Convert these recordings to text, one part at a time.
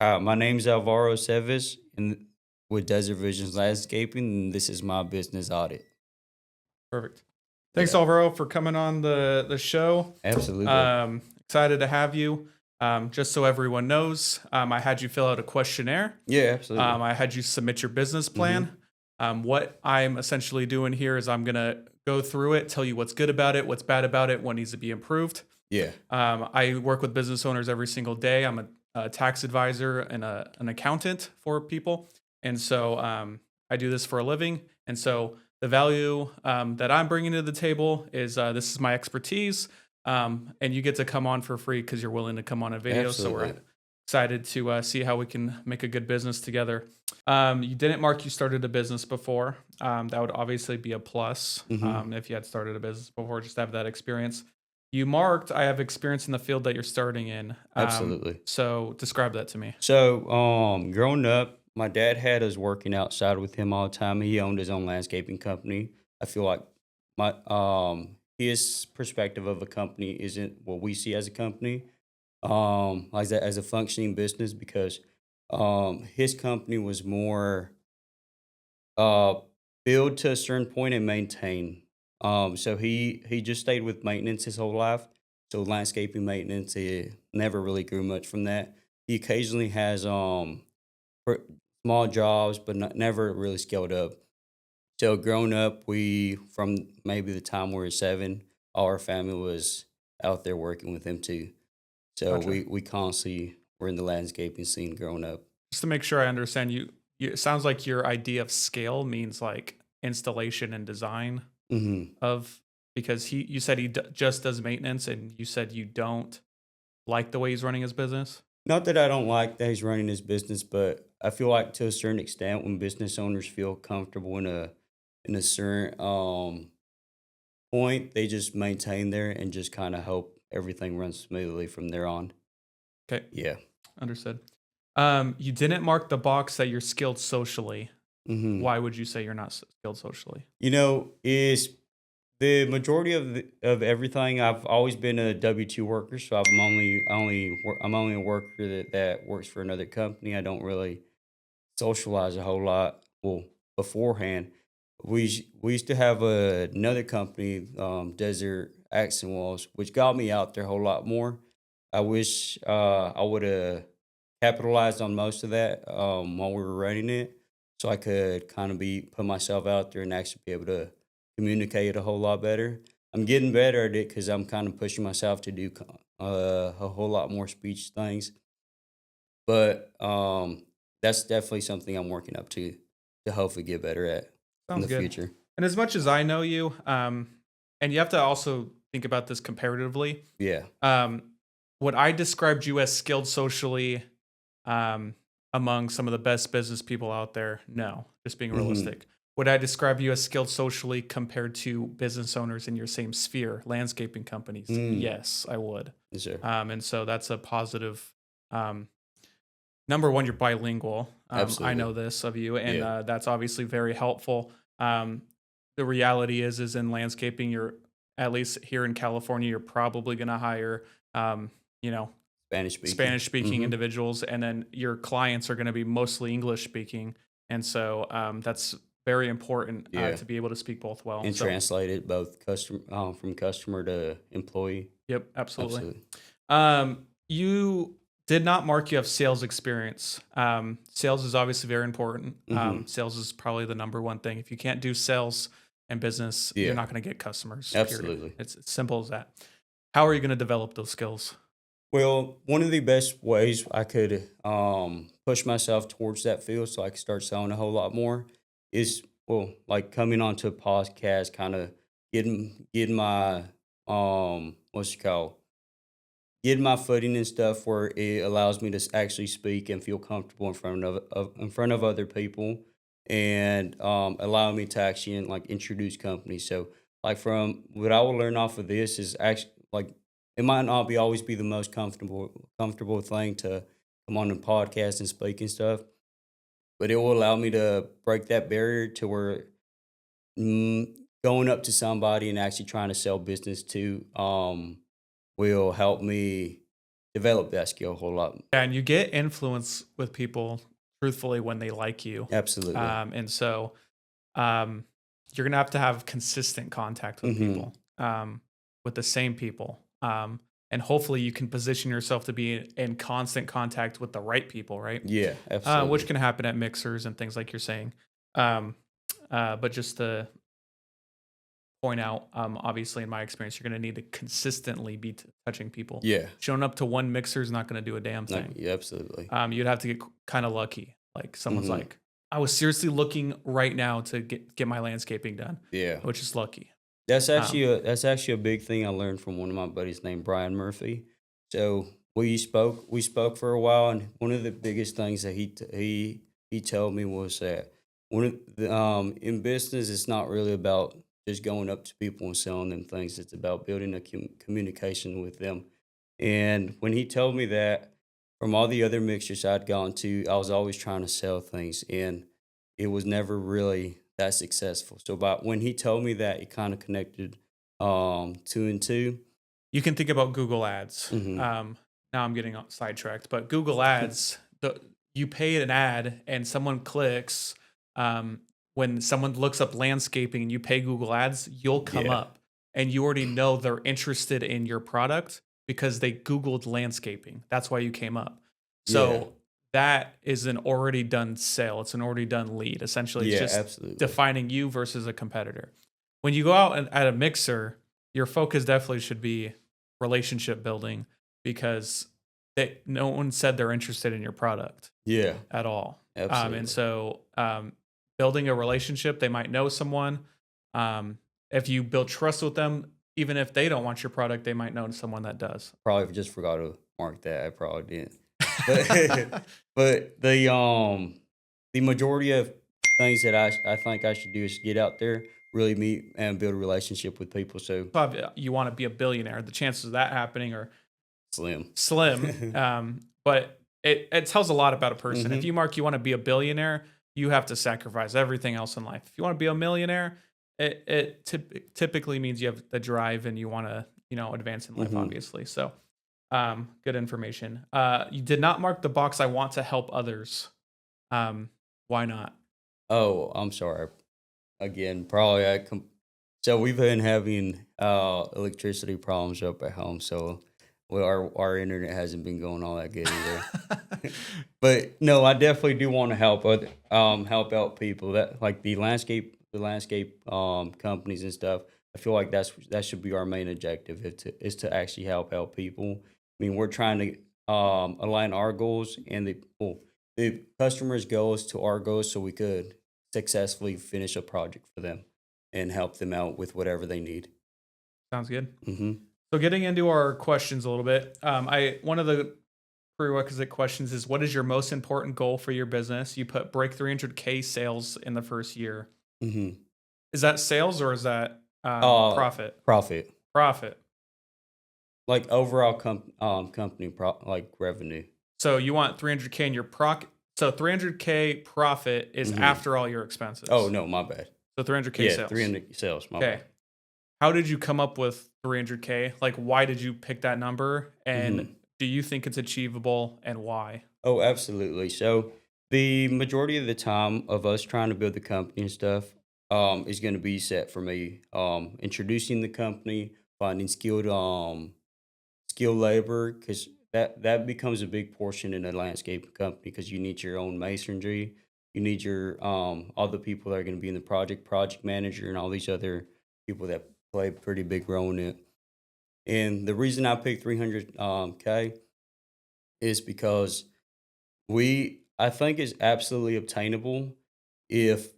My name's Alvaro Seves, and with Desert Visions Landscaping, and this is my business audit. Perfect. Thanks, Yeah, Alvaro, for coming on the show. absolutely. Excited to have you. Just so everyone knows, I had you fill out a questionnaire. Yeah, absolutely. I had you submit your business Hmm. plan. What I'm essentially doing here is I'm gonna go through it, tell you what's good about it, what's bad about it, what needs to be improved. Yeah, I work with business owners every single day. I'm a tax advisor and an accountant for people, and so I do this for a living. And so the value that I'm bringing to the table is this is my expertise, and you get to come on for free because you're willing to come on a video. So we're absolutely. excited to see how we can make a good business together. You didn't mark you started a business before. That would obviously be a plus Hmm. if you had started a business before, just to have that experience. You marked, I have experience in the field that you're starting in. Absolutely. So describe that to me. So, growing up, my dad had us working outside with him all the time. He owned his own landscaping company. I feel like my his perspective of a company isn't what we see as a company. As a functioning business because his company was more uh build to a certain point and maintain. So he just stayed with maintenance his whole life. So landscaping maintenance, he never really grew much from that. He occasionally has per- small jobs, but never really scaled up. So growing up, we from maybe the time we were 7, all our family was out there working with him too. So Gotcha. we constantly were in the landscaping scene growing up. Just to make sure I understand it sounds like your idea of scale means like installation and design Hmm. of because you said just does maintenance and you said you don't like the way he's running his business. Not that I don't like that he's running his business, but I feel like to a certain extent, when business owners feel comfortable in a certain point, they just maintain there and just kind of hope everything runs smoothly from there on. Okay, Yeah. understood. You didn't mark the box that you're skilled socially. Hmm. Why would you say you're not skilled socially? Is the majority of of everything. I've always been a W-2 worker, so I'm only a worker that works for another company. I don't really socialize a whole lot. Well, beforehand, we used to have another company, Desert Accent Walls, which got me out there a whole lot more. I wish I would have capitalized on most of that while we were running it, so I could kind of be put myself out there and actually be able to communicate a whole lot better. I'm getting better at it because I'm kind of pushing myself to do a whole lot more speech things, but that's definitely something I'm working up to hopefully get better at in Sounds the good. future. And as much as I know you, and you have to also think about this comparatively. Yeah. Um, would I described you as skilled socially um, among some of the best business people out there? No, just being Mhm. realistic. Would I describe you as skilled socially compared to business owners in your same sphere, landscaping companies? Mm. Yes, I would. Yes, sir. And so that's a positive. Um, Number one, you're bilingual. I Absolutely. know this of you, and Yeah. that's obviously very helpful. Um, the reality is in landscaping, you're at least here in California, you're probably going to hire, um, you know, Spanish speaking. Spanish speaking Mhm. individuals, and then your clients are going to be mostly English speaking, and so that's very important Yeah. to be able to speak both well. And So, translate it both customer from customer to employee. yep, absolutely. Absolutely. You did not mark you have sales experience. Sales is obviously very important. Mhm. Sales is probably the number one thing. If you can't do sales and business, you're Yeah. not going to get customers, period. Absolutely. It's as simple as that. How are you going to develop those skills? Well, one of the best ways I could push myself towards that field so I could start selling a whole lot more is, well, like coming onto a podcast, kind of getting my what's it called, getting my footing and stuff where it allows me to actually speak and feel comfortable in front of other people, and allowing me to actually like introduce companies. So like from what I will learn off of this is actually like it might not be always be the most comfortable thing to come on a podcast and speak and stuff, but it will allow me to break that barrier to where Mm, going up to somebody and actually trying to sell business to will help me develop that skill a whole lot. Yeah, and you get influence with people, truthfully, when they like you. Absolutely. And so um, you're gonna have to have consistent contact with Hmm. people, with the same people, and hopefully you can position yourself to be in constant contact with the right people, right? Yeah, Which absolutely. can happen at mixers and things like you're saying. Um, but just to point out, obviously, in my experience, you're going to need to consistently be touching people. Yeah. Showing up to one mixer is not going to do a damn No, thing. yeah, absolutely. You'd have to get kind of lucky. Like someone's Hmm. like, I was seriously looking right now to get my landscaping done, Yeah. which is lucky. Um, That's actually a big thing I learned from one of my buddies named Brian Murphy. So we spoke for a while, and one of the biggest things that he told me was that one of the, in business, it's not really about just going up to people and selling them things. It's about building a communication with them. And when he told me that, from all the other mixtures I'd gone to, I was always trying to sell things, and it was never really that successful. So, but when he told me that, it kind of connected two and two. you can think about Google Ads. Hmm. Now I'm getting sidetracked, but Google Ads, you pay an ad and someone clicks. Um, when someone looks up landscaping and you pay Google Ads, you'll come Yeah, up and you already know they're interested in your product because they Googled landscaping. That's why you came up. yeah, So that is an already done sale. It's an already done lead. Essentially, it's yeah, just absolutely. defining you versus a competitor. When you go out at a mixer, your focus definitely should be relationship building because no one said they're interested in your product Yeah, at all. And absolutely. so building a relationship, they might know someone. Um, if you build trust with them, even if they don't want your product, they might know someone that does. Probably just forgot to mark that. I probably didn't. But but the majority of things that I think I should do is get out there, really meet and build a relationship with people. So You want to be a billionaire. The chances of that happening are slim. slim, but it tells a lot about a person. If Hmm. you mark you want to be a billionaire, you have to sacrifice everything else in life. If you want to be a millionaire, typically means you have the drive and you want to advance in life, Hmm. obviously. So, good information. You did not mark the box. I want to help others. Um, why not? Oh, I'm sorry. Again, probably so we've been having electricity problems up at home, so well, our internet hasn't been going all that good either. But no, I definitely do want to help out people that like the landscape companies and stuff. I feel like that should be our main objective is to actually help out people. I mean, we're trying to align our goals and the customers' goals to our goals so we could successfully finish a project for them and help them out with whatever they need. Sounds good. Hmm. So, getting into our questions a little bit, I one of the prerequisite questions is what is your most important goal for your business? You put break 300K sales in the first year. Hmm. Is that sales or is that Uh, profit? Profit, Profit. like overall company like revenue. So you want 300K in your so 300K profit is Hmm. after all your Oh expenses. no, my bad. So 300K Yeah, sales. 300 sales. My Okay. bad. How did you come up with 300K? Like why did you pick that number and Hmm. do you think it's achievable and why? Oh, absolutely. So the majority of the time of us trying to build the company and stuff is going to be set for me introducing the company, finding skilled labor because that becomes a big portion in a landscape company because you need your own masonry, you need your all the people that are going to be in the project manager, and all these other people that play a pretty big role in it. And the reason I picked 300 k is because I think is absolutely obtainable if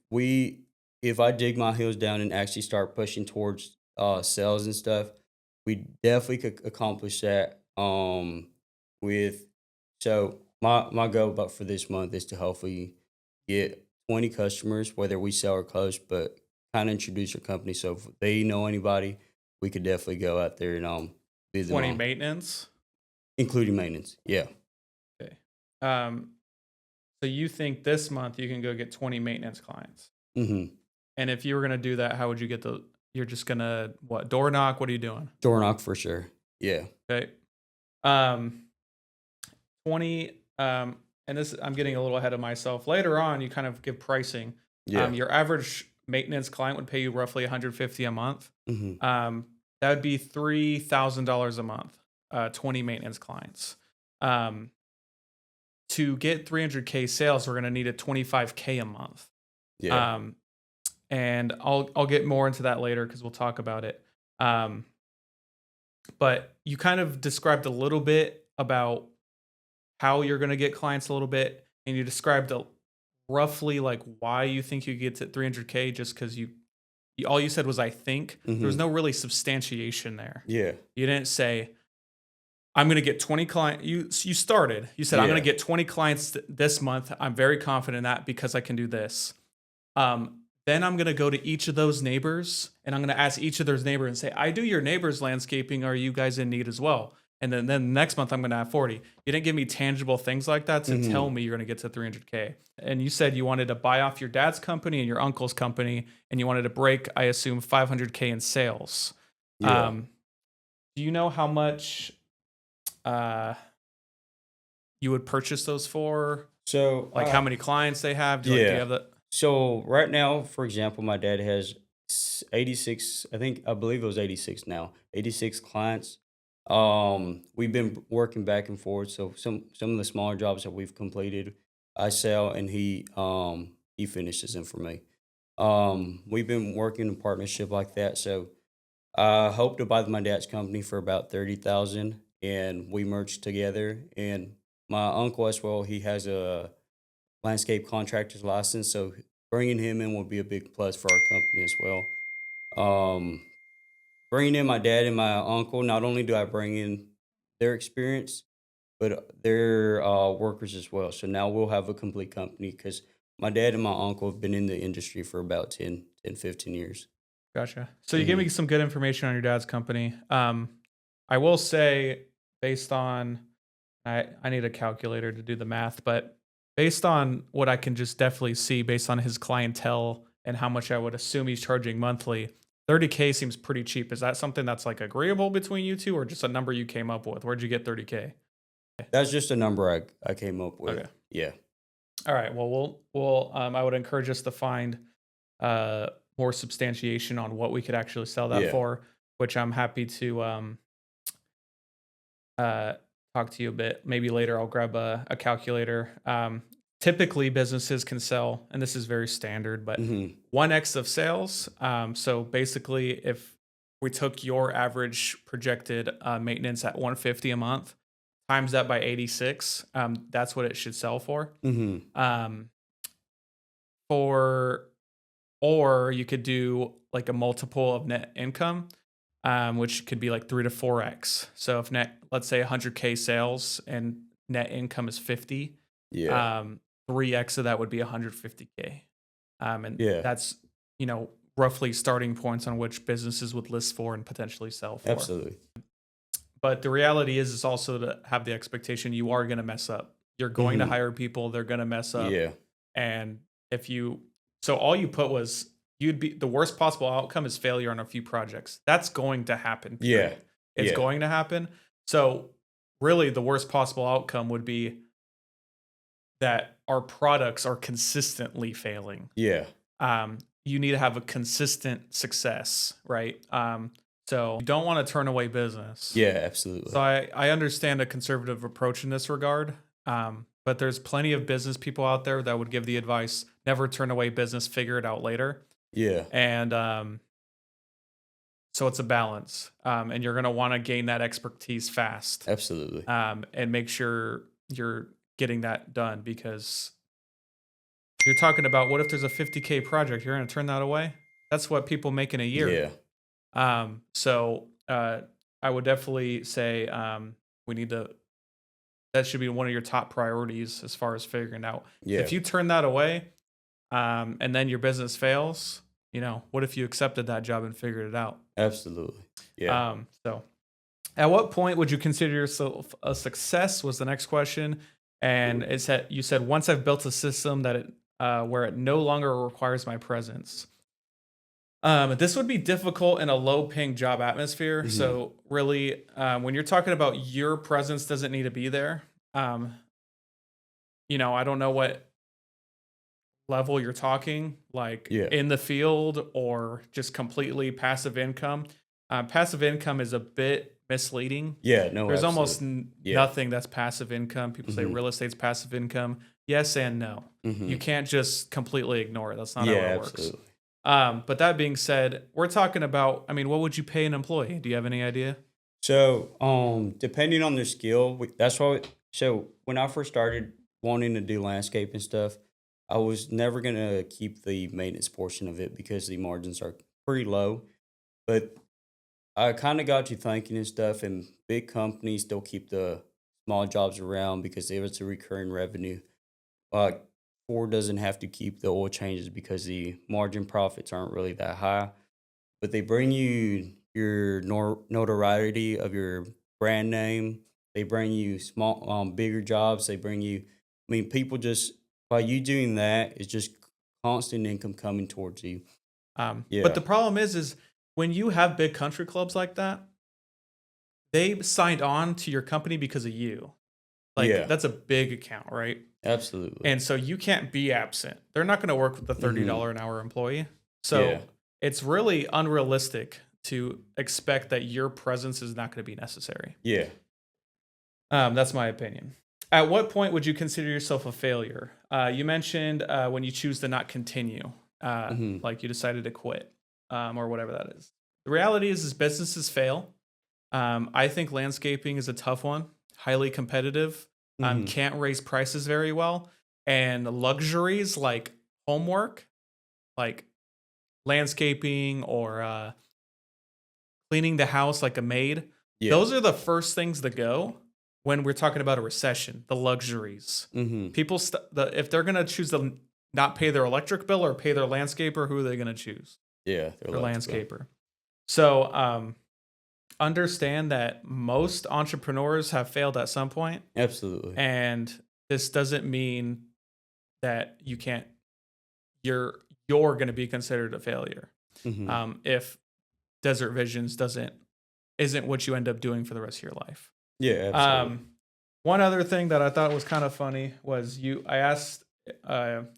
I dig my heels down and actually start pushing towards sales and stuff. We definitely could accomplish that. With so my goal, but for this month is to hopefully get 20 customers, whether we sell or close, but kind of introduce our company. So if they know anybody, we could definitely go out there and bid them 20 on, maintenance? including maintenance. Yeah. Okay. Um, so you think this month you can go get 20 maintenance clients? Mm-hmm. And if you were gonna do that, how would you get you're just gonna what, door knock? What are you doing? Door knock for sure. Yeah. Okay. Um, 20, and this I'm getting a little ahead of myself. Later on, you kind of give pricing. Yeah. Your average maintenance client would pay you roughly 150 a month. Hmm. That would be $3,000 a month. 20 maintenance clients. Um, to get 300K sales, we're going to need a 25K a month. Yeah. Um, and I'll get more into that later because we'll talk about it. Um, but you kind of described a little bit about how you're going to get clients a little bit, and you described roughly like why you think you get to 300K just because all you said was I think. There was Hmm. no really substantiation there. Yeah. You didn't say I'm going to get 20 clients. You started. You said I'm going Yeah. to get 20 clients this month. I'm very confident in that because I can do this. Then I'm going to go to each of those neighbors and I'm going to ask each of those neighbors and say, I do your neighbor's landscaping. Are you guys in need as well? And then next month I'm going to have 40. You didn't give me tangible things like that to tell Hmm. me you're going to get to 300K. And you said you wanted to buy off your dad's company and your uncle's company, and you wanted to break, I assume, 500K in sales. Yeah. Do you know how much uh, you would purchase those for? So, Like how many clients they have? Do you yeah. have the? So right now, for example, my dad has 86, I believe it was 86 now, 86 clients. We've been working back and forth. So some of the smaller jobs that we've completed, I sell and he finishes them for me. We've been working in partnership like that. So I hope to buy my dad's company for about 30,000 and we merge together. And my uncle as well, he has a landscape contractor's license, so bringing him in will be a big plus for our company as well. Um, Bringing in my dad and my uncle, not only do I bring in their experience, but their workers as well. So now we'll have a complete company because my dad and my uncle have been in the industry for about 15 years. Gotcha. So you gave Hmm. me some good information on your dad's company. I will say, based on, I need a calculator to do the math, but based on what I can just definitely see, based on his clientele and how much I would assume he's charging monthly, 30K seems pretty cheap. Is that something that's like agreeable between you two, or just a number you came up with? Where'd you get 30K? That's just a number I came up Okay. with. Yeah. All right. Well, we'll I would encourage us to find uh more substantiation on what we could actually sell that Yeah. for, which I'm happy to uh talk to you a bit. Maybe later I'll grab a calculator. Typically businesses can sell, and this is very standard, but Hmm. 1x of sales. So basically if we took your average projected maintenance at 150 a month, times that by 86, that's what it should sell for. Hmm. Um, for or you could do like a multiple of net income, which could be like 3 to 4x. So if let's say 100K sales and net income is 50, Yeah. um, 3x of that would be 150K. And Yeah. that's, roughly starting points on which businesses would list for and potentially sell for. Absolutely. But the reality is also to have the expectation you are going to mess up. You're going to Hmm. hire people, they're going to mess up. Yeah. And if you, so all you put was the worst possible outcome is failure on a few projects. That's going to happen. Yeah. Period. It's Yeah. going to happen. So really the worst possible outcome would be that our products are consistently failing. Yeah. You need to have a consistent success, right? So you don't want to turn away business. Yeah. Absolutely. So I understand a conservative approach in this regard. But there's plenty of business people out there that would give the advice, never turn away business, figure it out later. Yeah. And so it's a balance. And you're going to want to gain that expertise fast. Absolutely. And make sure you're getting that done, because you're talking about, what if there's a 50K project? You're going to turn that away? That's what people make in a year. Yeah. So I would definitely say we need to, that should be one of your top priorities as far as figuring out. Yeah. If you turn that away and then your business fails, what if you accepted that job and figured it out? Absolutely. Yeah. So at what point would you consider yourself a success was the next question. And you said, once I've built a system that where it no longer requires my presence. This would be difficult in a low-paying job atmosphere. Mhm. So really, when you're talking about your presence doesn't need to be there, Um, I don't know what level you're talking, like Yeah. in the field or just completely passive income. Passive income is a bit misleading. Yeah, no, There's almost absolutely. Yeah. nothing that's passive income. People say Mhm. real estate's passive income. Yes and no. You Mhm. can't just completely ignore it. That's not how Yeah, it works. absolutely. But that being said, we're talking about, I mean, what would you pay an employee? Do you have any idea? So, depending on their skill, that's why. So, when I first started wanting to do landscape and stuff, I was never gonna keep the maintenance portion of it because the margins are pretty low. But I kind of got you thinking and stuff, and big companies still keep the small jobs around because if it's a recurring revenue. Like Ford doesn't have to keep the oil changes because the margin profits aren't really that high, but they bring you your notoriety of your brand name. They bring you bigger jobs. They bring you. I mean, people just by you doing that, it's just constant income coming towards you. But Yeah, the problem is when you have big country clubs like that, they signed on to your company because of you. Like yeah, that's a big account, right? absolutely. And so you can't be absent. They're not going to work with the Hmm. $30 an hour employee. Yeah, So it's really unrealistic to expect that your presence is not going to be necessary. yeah. That's my opinion. At what point would you consider yourself a failure? You mentioned when you choose to not continue, Hmm. like you decided to quit, or whatever that is. The reality is businesses fail. I think landscaping is a tough one, highly competitive, Hmm. can't raise prices very well, and luxuries like homework, like landscaping or cleaning the house like a maid. Yeah. Those are the first things that go when we're talking about a recession, the luxuries. Hmm. People, if they're going to choose to not pay their electric bill or pay their landscaper, who are they going to choose? Yeah, they're Their electrical. landscaper. So, understand that most entrepreneurs have failed at some point, Absolutely. and this doesn't mean that you can't you're you're going to be considered a failure Hmm. if Desert Visions doesn't isn't what you end up doing for the rest of your life. Yeah, absolutely. um, One other thing that I thought was kind of funny was I asked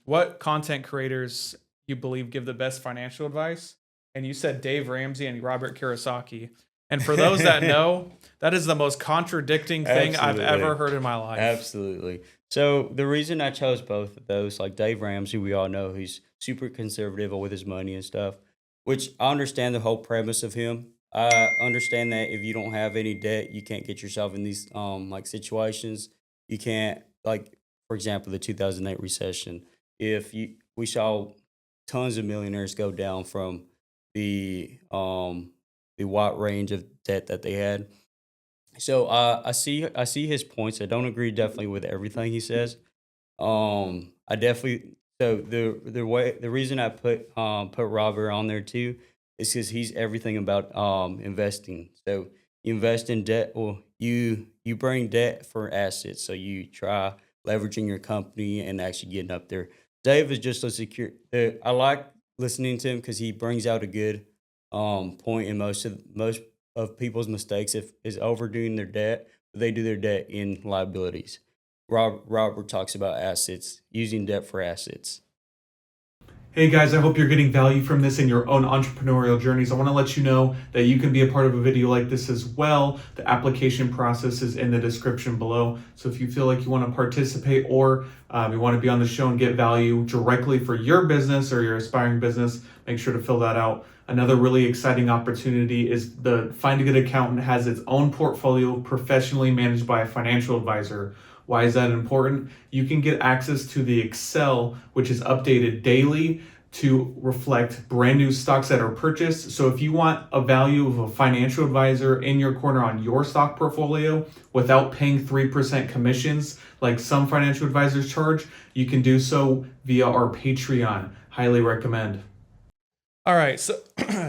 what content creators you believe give the best financial advice, and you said Dave Ramsey and Robert Kiyosaki. And for those that know, that is the most contradicting thing I've ever Absolutely. heard in my life. Absolutely. So the reason I chose both of those, like Dave Ramsey, we all know he's super conservative with his money and stuff, which I understand the whole premise of him. I understand that if you don't have any debt, you can't get yourself in these like situations. You can't like, for example, the 2008 recession. If you we saw tons of millionaires go down from the wide range of debt that they had. So I see his points. I don't agree definitely with everything he says. I definitely so the reason I put Robert on there too is because he's everything about investing. So you invest in debt. Well, you bring debt for assets. So you try leveraging your company and actually getting up there. Dave is just a secure. I like listening to him because he brings out a good point in most of people's mistakes if is overdoing their debt. They do their debt in liabilities. Robert talks about assets, using debt for assets. Hey guys, I hope you're getting value from this in your own entrepreneurial journeys. I want to let you know that you can be a part of a video like this as well. The application process is in the description below. So if you feel like you want to participate or you want to be on the show and get value directly for your business or your aspiring business, make sure to fill that out. Another really exciting opportunity is the Find a Good Accountant has its own portfolio professionally managed by a financial advisor. Why is that important? You can get access to the Excel, which is updated daily to reflect brand new stocks that are purchased. So if you want a value of a financial advisor in your corner on your stock portfolio without paying 3% commissions like some financial advisors charge, you can do so via our Patreon. Highly recommend. All right, so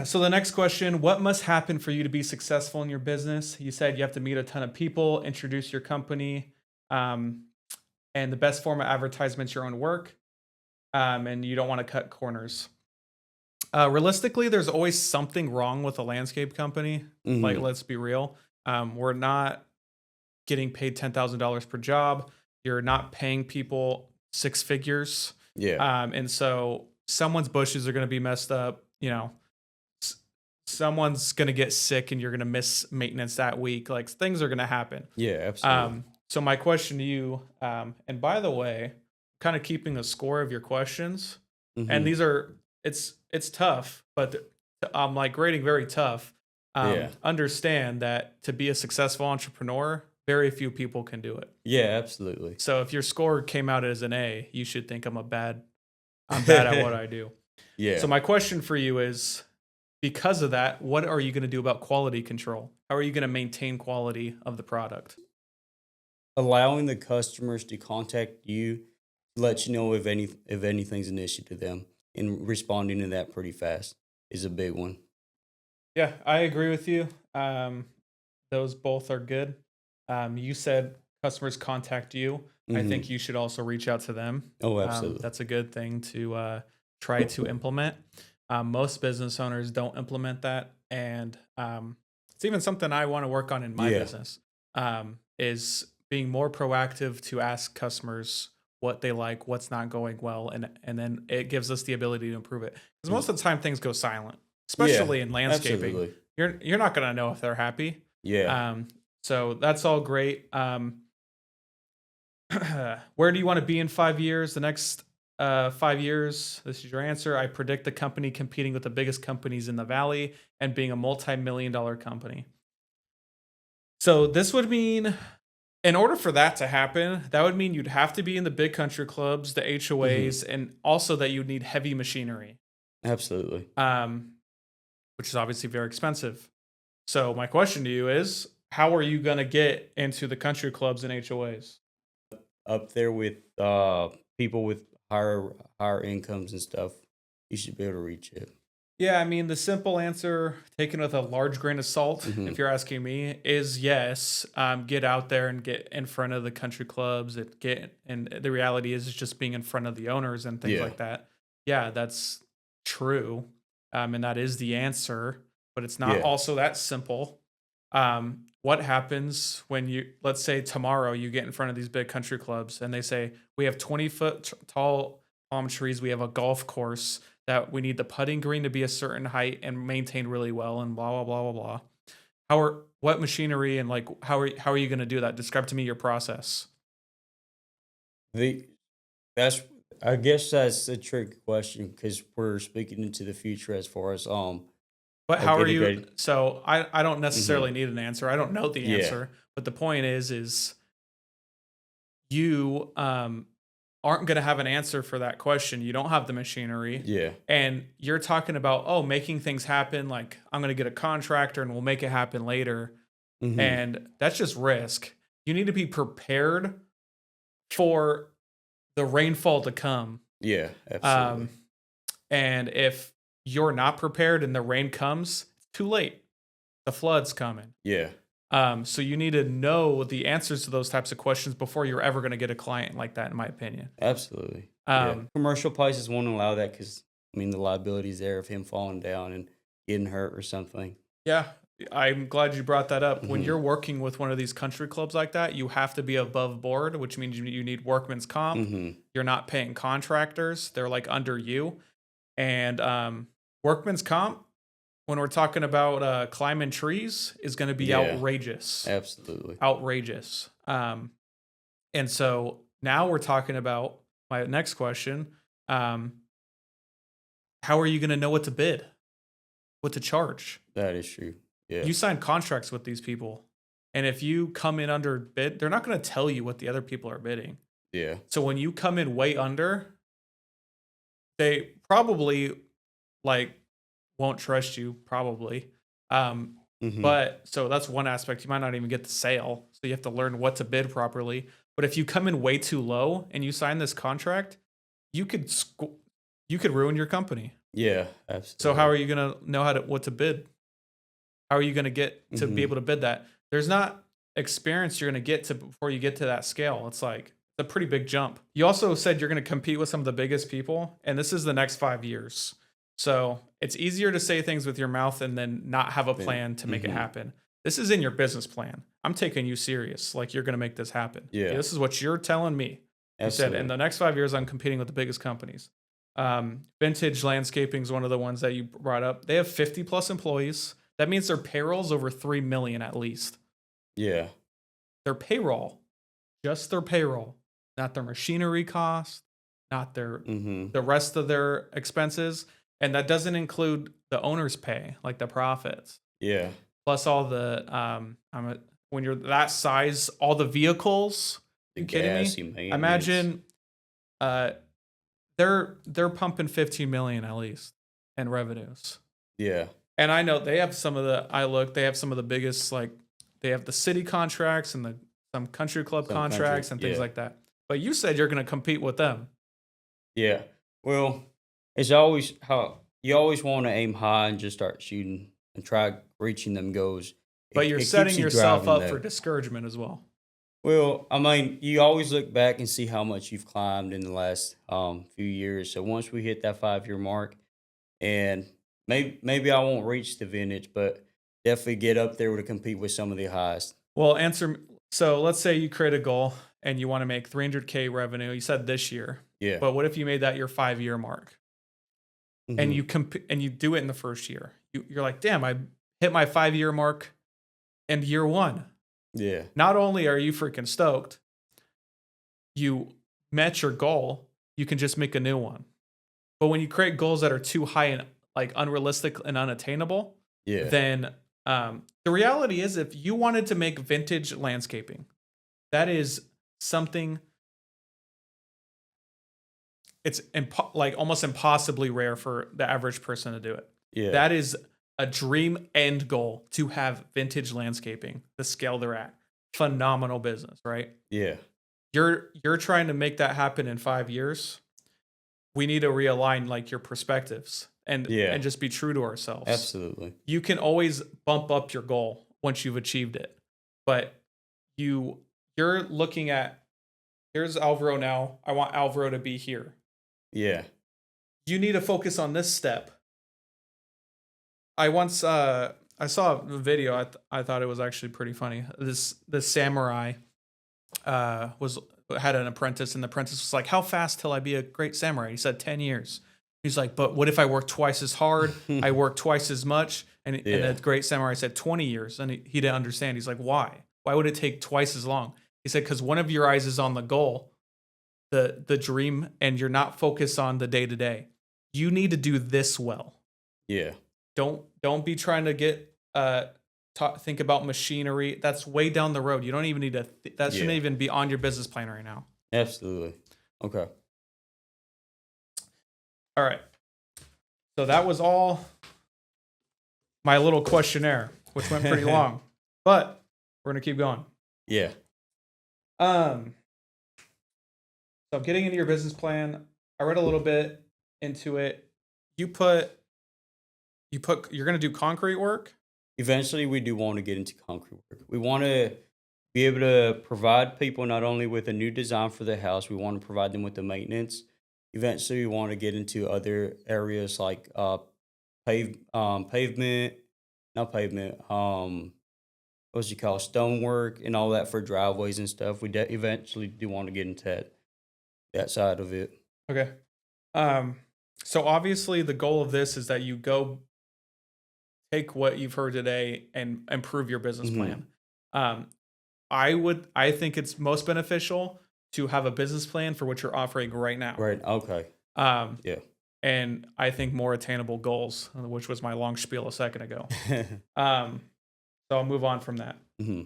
so the next question, what must happen for you to be successful in your business? You said you have to meet a ton of people, introduce your company, um, and the best form of advertisement's your own work, and you don't want to cut corners. Realistically, there's always something wrong with a landscape company. Like, Hmm. let's be real. We're not. getting paid $10,000 per job. You're not paying people six figures. Yeah. And so someone's bushes are going to be messed up. S- Someone's going to get sick and you're going to miss maintenance that week. Like things are going to happen. Yeah, absolutely. So my question to you, and by the way, kind of keeping a score of your questions, and Hmm. these are it's tough, but I'm like grading very tough. Yeah. Understand that to be a successful entrepreneur, very few people can do it. Yeah, absolutely. So if your score came out as an A, you should think I'm bad at what I do. Yeah. So my question for you is, because of that, what are you going to do about quality control? How are you going to maintain quality of the product? Allowing the customers to contact you, let you know if anything's an issue to them, and responding to that pretty fast is a big one. Yeah, I agree with you. Those both are good. You said customers contact you. I Hmm. think you should also reach out to them. Oh, absolutely. That's a good thing to try to implement. Most business owners don't implement that, and it's even something I want to work on in my Yeah. business. Is being more proactive to ask customers what they like, what's not going well, and then it gives us the ability to improve it. Because most of the time things go silent, Yeah, especially in landscaping. absolutely. You're not gonna know if they're happy. Yeah. So that's all great. Where do you want to be in 5 years? The next 5 years. This is your answer. I predict the company competing with the biggest companies in the valley and being a multi-million-dollar company. So this would mean, in order for that to happen, that would mean you'd have to be in the big country clubs, the Hmm. HOAs, and also that you'd need heavy machinery, Absolutely. um, which is obviously very expensive. So my question to you is, how are you going to get into the country clubs and HOAs? Up there with people with higher incomes and stuff, you should be able to reach it. Yeah, I mean, the simple answer, taken with a large grain of salt, Hmm. if you're asking me, is yes. Get out there and get in front of the country clubs. And the reality is, it's just being in front of the owners and things Yeah. like that. Yeah, that's true, and that is the answer. But it's not Yeah. also that simple. What happens when let's say tomorrow you get in front of these big country clubs and they say we have 20-foot tall palm trees, we have a golf course that we need the putting green to be a certain height and maintained really well, and blah blah blah blah blah. What machinery and like how are you going to do that? Describe to me your process. The that's I guess that's a tricky question because we're speaking into the future as far as But like how are you? integrated. So I don't Hmm. necessarily need an answer. I don't know the Yeah. answer, but the point is you aren't going to have an answer for that question. You don't have the machinery. Yeah. And you're talking about, oh, making things happen. Like, I'm going to get a contractor and we'll make it happen later. Hmm. And that's just risk. You need to be prepared for the rainfall to come. Yeah. Um, Absolutely. and if you're not prepared and the rain comes, it's too late. The flood's coming. Yeah. So you need to know the answers to those types of questions before you're ever going to get a client like that, in my opinion. Absolutely. Yeah. Um, Commercial places won't allow that because I mean the liability's there of him falling down and getting hurt or something. yeah, I'm glad you brought that up. When Hmm. you're working with one of these country clubs like that, you have to be above board, which means you need workman's comp. Hmm. You're not paying contractors; they're like under you. And workman's comp, when we're talking about climbing trees, is going to be Yeah. outrageous, Absolutely. outrageous. And so now we're talking about my next question. Um, how are you going to know what to bid, what to charge? That is true. Yeah. You sign contracts with these people. And if you come in under bid, they're not going to tell you what the other people are bidding. Yeah. So when you come in way under, they probably like won't trust you, probably. Hmm. But so that's one aspect. You might not even get the sale. So you have to learn what to bid properly. But if you come in way too low and you sign this contract, you could you could ruin your company. Yeah. So how Absolutely. are you going to know what to bid? How are you going to get to be Hmm. able to bid that? There's not experience you're going to get to before you get to that scale. It's like it's a pretty big jump. You also said you're going to compete with some of the biggest people, and this is the next 5 years. So it's easier to say things with your mouth and then not have a plan to make it Hmm. happen. This is in your business plan. I'm taking you serious. Like, you're going to make this happen. Yeah. This is what you're telling me. You said, in Absolutely. the next 5 years, I'm competing with the biggest companies. Vintage Landscaping is one of the ones that you brought up. They have 50 plus employees. That means their payroll's over 3 million at least. Yeah. Their payroll, just their payroll, not their machinery cost, not their Mm-hmm. the rest of their expenses, and that doesn't include the owner's pay, like the profits, Yeah. plus all the when you're that size, all the vehicles. The You kidding me? gas, you maintenance. Imagine, uh, they're pumping 15 million at least in revenues. Yeah. And I know they have some of they have some of the biggest, like, they have the city contracts and some country club Some country, contracts and things yeah. like that. But you said you're going to compete with them. Yeah. Well, it's always how you always want to aim high and just start shooting and try reaching them goals. But you're keeps setting you yourself driving up for though. discouragement as well. Well, I mean, you always look back and see how much you've climbed in the last few years. So once we hit that 5 year mark, and maybe I won't reach the vintage, but definitely get up there to compete with some of the highest. Well, so let's say you create a goal and you want to make 300K revenue. You said this year, Yeah. but what if you made that your 5 year mark and Mhm. you do it in the first year? You're like, damn, I hit my 5 year mark in year one. Yeah. Not only are you freaking stoked, you met your goal, you can just make a new one. But when you create goals that are too high and like unrealistic and unattainable, Yeah. then the reality is, if you wanted to make vintage landscaping, that is something, it's like almost impossibly rare for the average person to do it. Yeah. That is a dream end goal, to have vintage landscaping, the scale they're at. Phenomenal business, right? Yeah. You're trying to make that happen in 5 years. We need to realign like your perspectives and Yeah. just be true to ourselves. Absolutely. You can always bump up your goal once you've achieved it. But you're looking at, here's Alvaro now. I want Alvaro to be here. Yeah. You need to focus on this step. I saw a video. I thought it was actually pretty funny. This samurai had an apprentice, and the apprentice was like, "How fast till I be a great samurai?" He said 10 years. He's like, "But what if I work twice as hard? I work twice as much?" And Yeah. the great samurai said 20 years, and he didn't understand. He's like, "Why? Why would it take twice as long?" He said, "Because one of your eyes is on the goal, the dream, and you're not focused on the day to day. You need to do this well. Yeah. Don't be trying to get think about machinery. That's way down the road. You don't even need to. That shouldn't Yeah. even be on your business plan right now." Absolutely. Okay. All right. So that was all my little questionnaire, which went pretty long, but we're gonna keep going. Yeah. So getting into your business plan, I read a little bit into it. You're gonna do concrete work. Eventually, we do want to get into concrete work. We want to be able to provide people not only with a new design for the house, we want to provide them with the maintenance. Eventually, we want to get into other areas like pavement, not pavement, what's you call stonework and all that for driveways and stuff. We eventually do want to get into that side of it. Okay. So obviously the goal of this is that you go take what you've heard today and improve your business Mhm. plan. I think it's most beneficial to have a business plan for what you're offering right now. Right. Okay. Um, Yeah. and I think more attainable goals, which was my long spiel a second ago. So I'll move on from that. hmm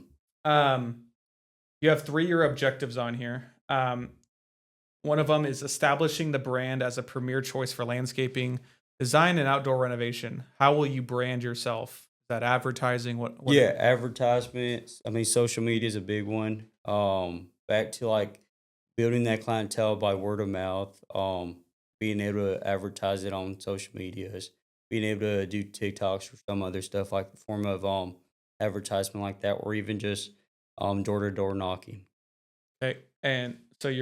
You have 3-year objectives on here. One of them is establishing the brand as a premier choice for landscaping, design, and outdoor renovation. How will you brand yourself? Is that advertising? What Yeah, advertisements. I mean, social media is a big one. Back to like building that clientele by word of mouth. Being able to advertise it on social medias, being able to do TikToks or some other stuff like the form of advertisement like that, or even just door to door knocking. Okay. And so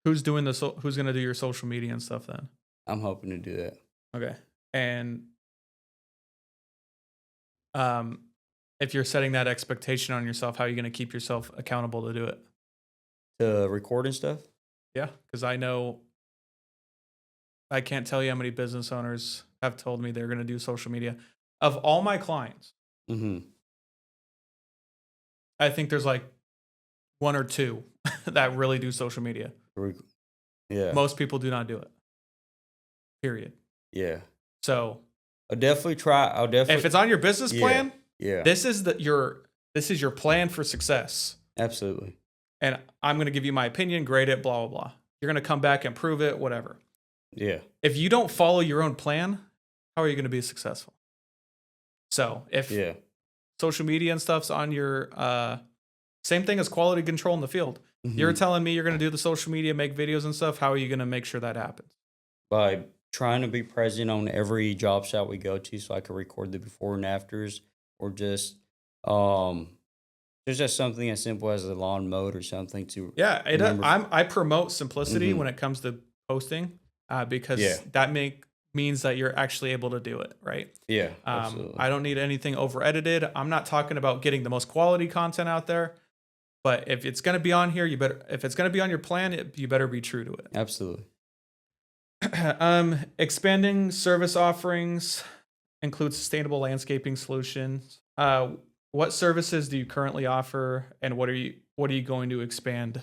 who's doing who's going to do your social media and stuff then? I'm hoping to do that. Okay. And if you're setting that expectation on yourself, how are you going to keep yourself accountable to do it? To record and stuff. Yeah, because I know I can't tell you how many business owners have told me they're going to do social media. Of all my clients, Mm-hmm. I think there's like one or two that really do social media. Yeah. Most people do not do it. Period. Yeah. So I'll definitely try. I'll definitely. if it's on your business plan, Yeah. this is your plan for success. Absolutely. And I'm going to give you my opinion, grade it, blah, blah, blah. You're going to come back and prove it, whatever. Yeah. If you don't follow your own plan, how are you going to be successful? So if social media and stuff's on your, same thing as quality control in the field. Mm-hmm. You're telling me you're going to do the social media, make videos and stuff. How are you going to make sure that happens? By trying to be present on every job site we go to, so I can record the before and afters, or just there's just something as simple as a lawn mowed or something to. Yeah, I promote simplicity when it comes to posting, because that means that you're actually able to do it, right? Yeah, absolutely. I don't need anything over edited. I'm not talking about getting the most quality content out there, but if it's going to be on here, if it's going to be on your plan, you better be true to it. Absolutely. Expanding service offerings includes sustainable landscaping solutions. What services do you currently offer, and what are you going to expand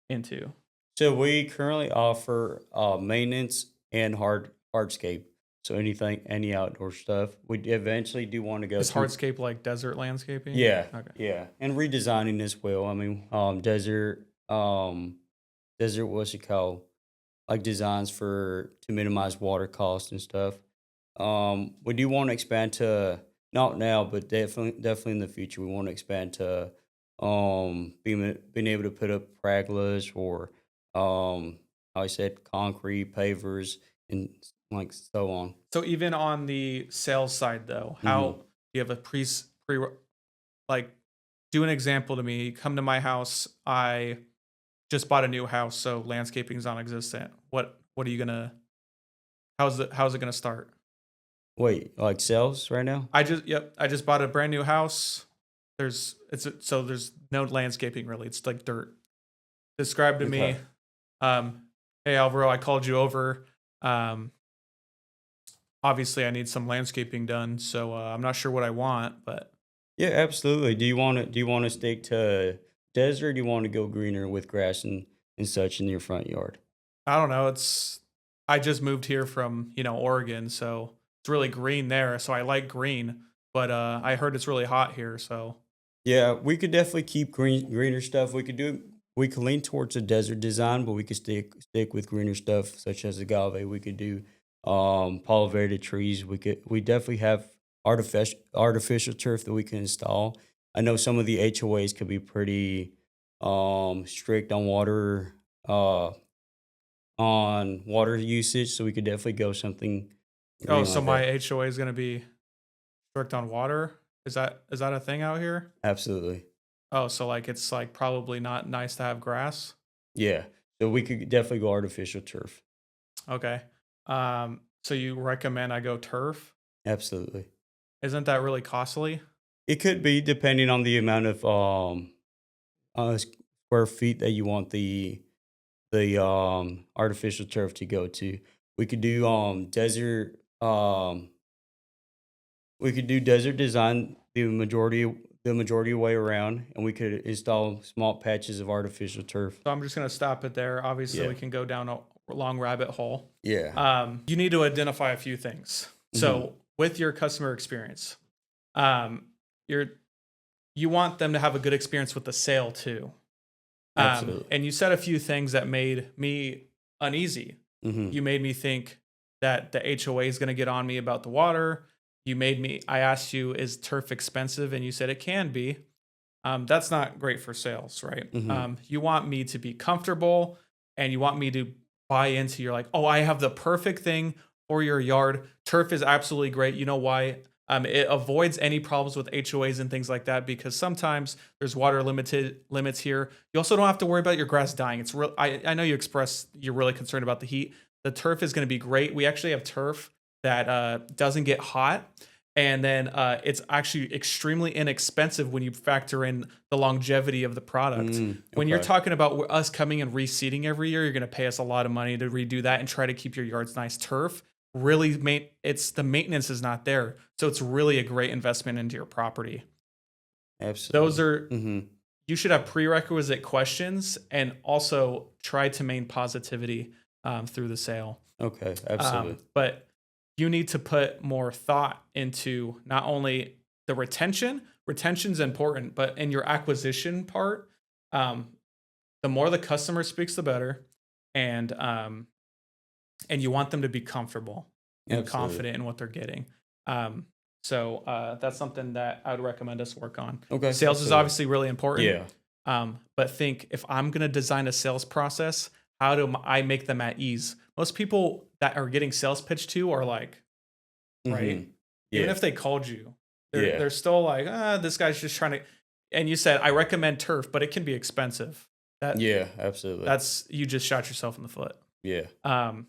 into? So we currently offer maintenance and hardscape. So any outdoor stuff. We eventually do want to go. Is hardscape like desert landscaping? Yeah. Okay. Yeah, and redesigning as well. I mean, desert, what's it called? Like designs to minimize water costs and stuff. We do want to expand to, not now, but definitely in the future. We want to expand to being able to put up pergolas, or how I said, concrete pavers and like so on. So even on the sales side, though, how do you have a pre like, do an example to me? Come to my house. I just bought a new house, so landscaping is non-existent. What are you gonna? How's it gonna start? Wait, like sales right now? I just bought a brand new house. There's no landscaping really. It's like dirt. Describe to me. Hey Alvaro, I called you over. Obviously I need some landscaping done, so I'm not sure what I want, but Yeah, absolutely. Do you want to stick to desert? Or do you want to go greener with grass and such in your front yard? I don't know. I just moved here from, Oregon, so it's really green there. So I like green, but I heard it's really hot here. So Yeah, we could definitely keep greener stuff. We could lean towards a desert design, but we could stick with greener stuff such as agave. We could do Palo Verde trees. We definitely have artificial turf that we can install. I know some of the HOAs could be pretty strict on water usage, so we could definitely go something. oh, so Like my that. HOA is gonna be strict on water. Is that a thing out here? Absolutely. Oh, so like it's like probably not nice to have grass. Yeah. So we could definitely go artificial turf. Okay. So you recommend I go turf? Absolutely. Isn't that really costly? It could be depending on the amount of square feet that you want the artificial turf to go to. We could do desert desert design the majority way around, and we could install small patches of artificial turf. So I'm just gonna stop it there. Obviously, Yeah. we can go down a long rabbit hole. Yeah. You need to identify a few things. So with your customer experience, you want them to have a good experience with the sale too. Absolutely. And you said a few things that made me uneasy. You made me think that the HOA is going to get on me about the water. I asked you, is turf expensive? And you said it can be. That's not great for sales, right? You want me to be comfortable, and you want me to buy into, you're like, oh, I have the perfect thing for your yard. Turf is absolutely great. You know why? It avoids any problems with HOAs and things like that, because sometimes there's water limits here. You also don't have to worry about your grass dying. It's real. I know you're really concerned about the heat. The turf is going to be great. We actually have turf that doesn't get hot, And then it's actually extremely inexpensive when you factor in the longevity of the product. When you're Okay. talking about us coming and reseeding every year, you're going to pay us a lot of money to redo that and try to keep your yards nice turf. Really, it's the maintenance is not there, so it's really a great investment into your property. Those Absolutely. are Hmm. you should have prerequisite questions and also try to maintain positivity through the sale. Okay. Absolutely. But you need to put more thought into not only the retention's important, but in your acquisition part, um, the more the customer speaks, the better. And and you want them to be comfortable and Absolutely. confident in what they're getting. Um, that's something that I would recommend us work on. Okay. Sales is Absolutely. obviously really important, Yeah. but think if I'm going to design a sales process, how do I make them at ease? Most people that are getting sales pitched to are like, right? Hmm. Even Yeah. if they called you, Yeah. they're still like, this guy's just trying to. And you said I recommend turf, but it can be expensive. Yeah. Absolutely. That's you just shot yourself in the foot. Yeah. Um,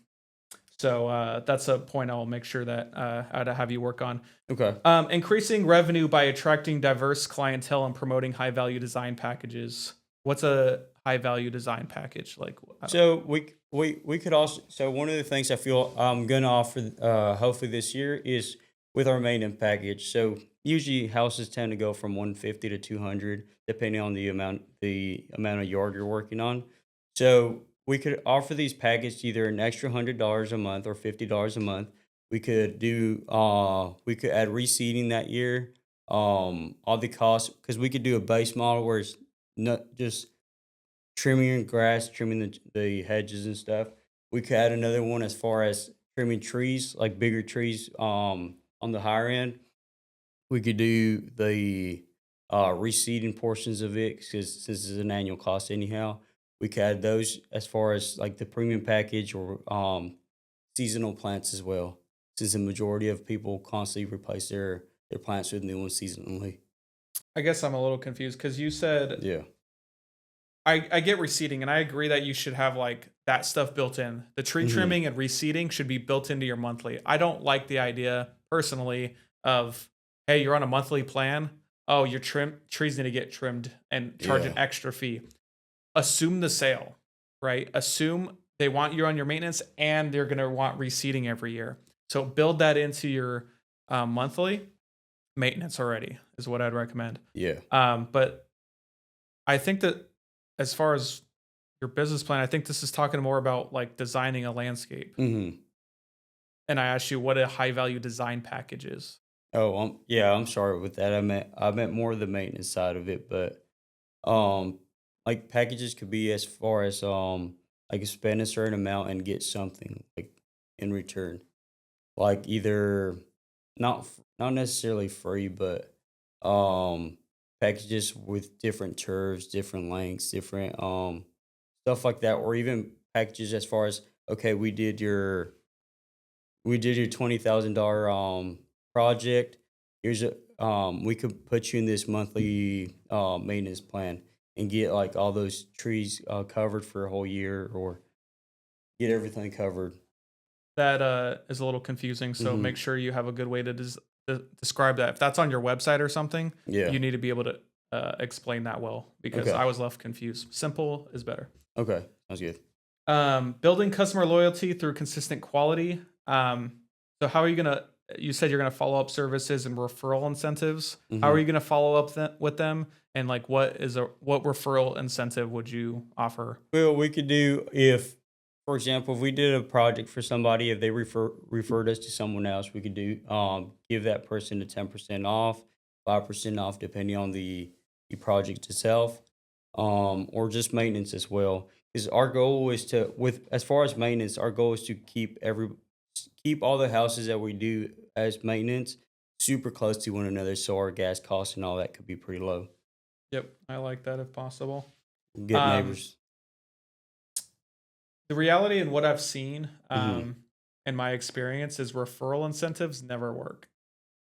that's a point I'll make sure that I'd have you work on. Okay. Increasing revenue by attracting diverse clientele and promoting high value design packages. What's a high value design package like? So we could also, so one of the things I feel I'm gonna offer hopefully this year is with our maintenance package. So usually houses tend to go from 150 to 200 depending on the amount of yard you're working on. So we could offer these packages either an extra $100 a month or $50 a month. We could add reseeding that year. All the costs, because we could do a base model where it's not just trimming your grass, trimming the hedges and stuff. We could add another one as far as trimming trees, like bigger trees on the higher end. We could do the reseeding portions of it because this is an annual cost anyhow. We could add those as far as like the premium package or seasonal plants as well, since the majority of people constantly replace their plants with new ones seasonally. I guess I'm a little confused because you said Yeah. I get reseeding, and I agree that you should have like that stuff built in. The tree Hmm. trimming and reseeding should be built into your monthly. I don't like the idea personally of hey, you're on a monthly plan. Oh, your trees need to get trimmed and charge an Yeah. extra fee. Assume the sale, right? Assume they want you on your maintenance and they're going to want reseeding every year. So build that into your monthly maintenance already is what I'd recommend. Yeah. But I think that as far as your business plan, I think this is talking more about like designing a landscape. Hmm. And I asked you what a high value design package is. Oh, yeah, I'm sorry with that. I meant more the maintenance side of it, but um, like packages could be as far as like spend a certain amount and get something like in return, like either not necessarily free, but um packages with different curves, different lengths, different stuff like that, or even packages as far as okay, we did your $20,000 project. We could put you in this monthly maintenance plan and get like all those trees covered for a whole year or get everything covered. That is a little confusing. So make Hmm. sure you have a good way to describe that. If that's on your website or something, Yeah. you need to be able to explain that well because Okay. I was left confused. Simple is better. Okay. Sounds good. Building customer loyalty through consistent quality. So how are you gonna? You said you're gonna follow up services and referral incentives. How are Hmm. you gonna follow up with them? And like, what referral incentive would you offer? Well, we could do if, for example, if we did a project for somebody, if they referred us to someone else, we could do give that person a 10% off, 5% off, depending on the project itself, or just maintenance as well. Because our goal is to, with as far as maintenance, our goal is to keep all the houses that we do as maintenance super close to one another, so our gas costs and all that could be pretty low. Yep, I like that if possible. Good Um, neighbors. the reality and what I've seen Hmm. in my experience is referral incentives never work.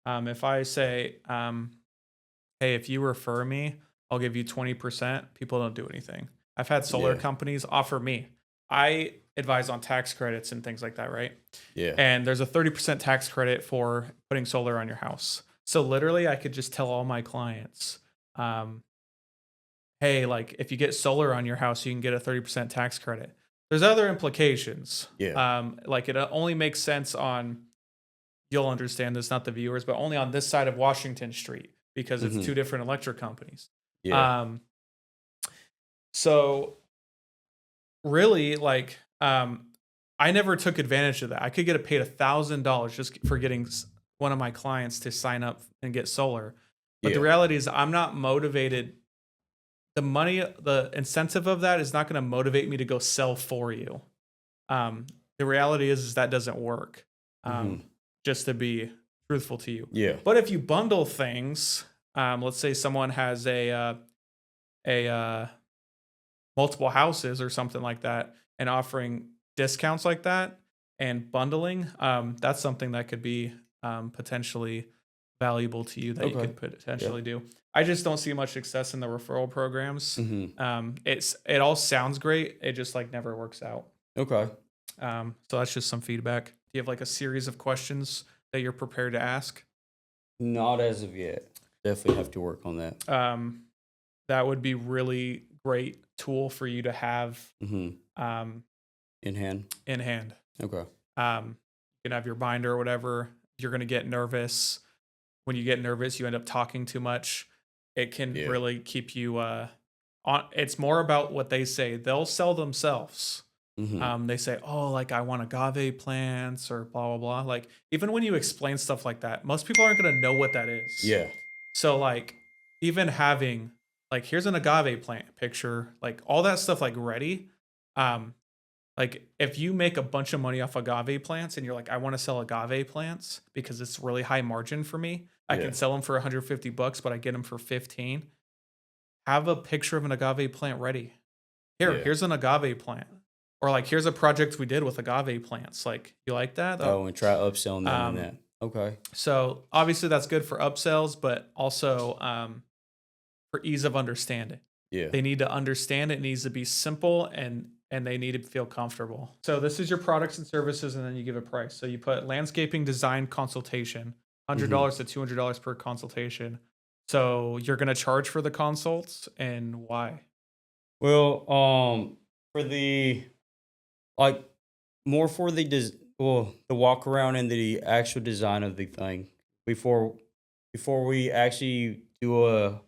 If I say, hey, if you refer me, I'll give you 20%, people don't do anything. I've had solar Yeah. companies offer me. I advise on tax credits and things like that, right? Yeah. And there's a 30% tax credit for putting solar on your house. So literally, I could just tell all my clients, um, hey, like if you get solar on your house, you can get a 30% tax credit. There's other implications. Yeah. Like it only makes sense on, you'll understand this, not the viewers, but only on this side of Washington Street because it's Hmm. two different electric companies. Yeah. Um, so really, like, I never took advantage of that. I could get paid $1,000 just for getting one of my clients to sign up and get solar. But the Yeah. reality is, I'm not motivated. The money, the incentive of that is not going to motivate me to go sell for you. The reality is that doesn't work. Hmm. Just to be truthful to you. Yeah. But if you bundle things, let's say someone has a multiple houses or something like that, and offering discounts like that and bundling, that's something that could be potentially valuable to you that you Okay. could Yeah. potentially do. I just don't see much success in the referral programs. Hmm. It all sounds great. It just like never works out. Okay. So that's just some feedback. Do you have like a series of questions that you're prepared to ask? Not as of yet. Definitely have to work on that. That would be really great tool for you to have Hmm. In hand. in hand. Okay. You can have your binder or whatever. You're going to get nervous. When you get nervous, you end up talking too much. It can Yeah. really keep you on. It's more about what they say. They'll sell themselves. Hmm. They say, oh, like I want agave plants or blah, blah, blah. Like even when you explain stuff like that, most people aren't going to know what that is. Yeah. So like even having like, here's an agave plant picture, like all that stuff like ready. Like if you make a bunch of money off agave plants and you're like, I want to sell agave plants because it's really high margin for me. I Yeah. can sell them for $150, but I get them for 15. Have a picture of an agave plant ready. Yeah. Here's an agave plant. Or like, here's a project we did with agave plants. Like, you like that? Oh, and try upselling them on Um, that. Okay. So obviously that's good for upsells, but also for ease of understanding. Yeah. They need to understand it needs to be simple and they need to feel comfortable. So this is your products and services, and then you give a price. So you put landscaping design consultation, $100 to $200 per consultation. So you're gonna charge for the consults, and why? Well, for the like more for the the walk around and the actual design of the thing before we actually do a